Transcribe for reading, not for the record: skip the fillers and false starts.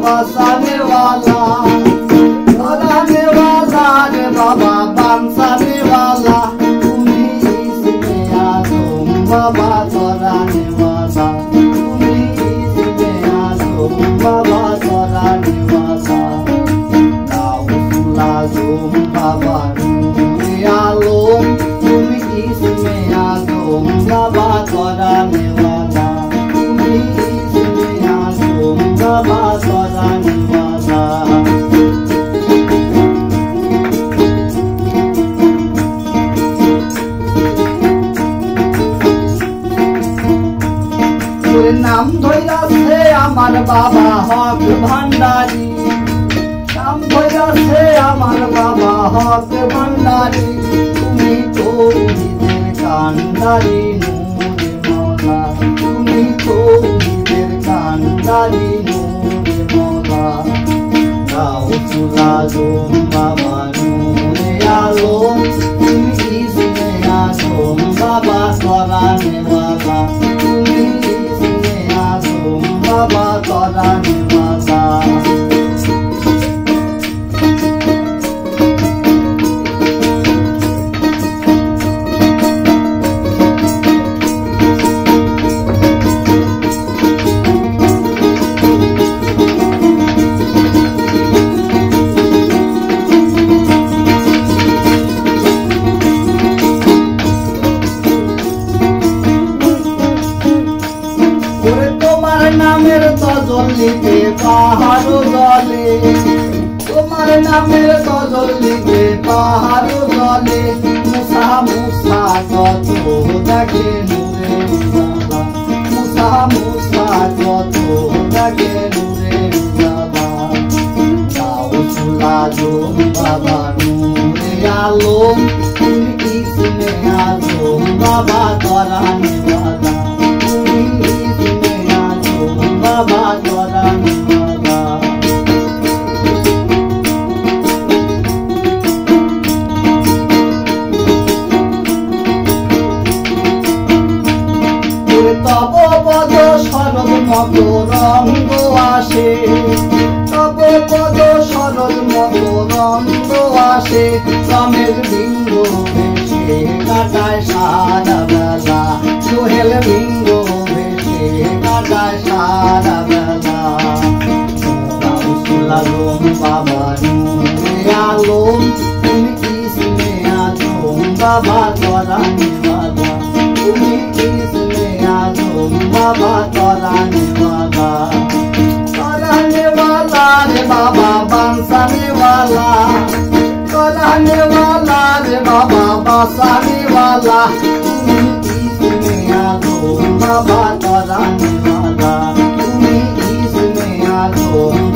बसाने वाला कराने वाला रे बाबा बांसाने वाला तुम्ही इसमें आ तुम बाबा कराने वाला तुम्ही इसमें आ तुम बाबा कराने वाला गाउसुला तुम बाबा नूरे आलम तुम्ही इसमें आ तुम बाबा कराने वाला तुम्ही इसमें आ तुम बाबा कराने वाला नाम धोइला से आमार बाबा हक भांडारी नाम धोइला से आमार बाबा हक भांडारी तुमी तो निदेर कांडारी नूरे मौला तुमी तो निदेर कांडारी नूरे मौला गाउसुला तुम बाबा नूरे आलम तुमी इसमें आ तुम बाबा कराने वाला बाबा कराने वाला नामेर तजल्लिते पाहाड़ जले तुम्हारे नामेर तजल्लिते पाहाड़ जले मुसा मुसा कत डाके नूरे उजाला मुसा मुसा कत डाके नूरे उजाला गाउसुला तुम बाबा नूरे आलम तुमी इसमें आ तुम बाबा कराने वाला बाबा कराने वाला तब पद शरद मत रंग आसे तब पद शरद मत रंग आसे रमेर बिंग भेषे काटाय सारा बेला सोहेल बिंग काटाय सारा बेला गाउसुला तुम बाबा नूरे आलम तुमी इसमें आ तुम बाबा कराने वाला तुमी इसमें आ तुम बाबा कराने वाला रे बाबा बांसाने वाला कराने वाला रे बाबा बसाने वाला तुमी इसमें आ तुम बाबा कराने वाला तुम्ही इसमें आ तुम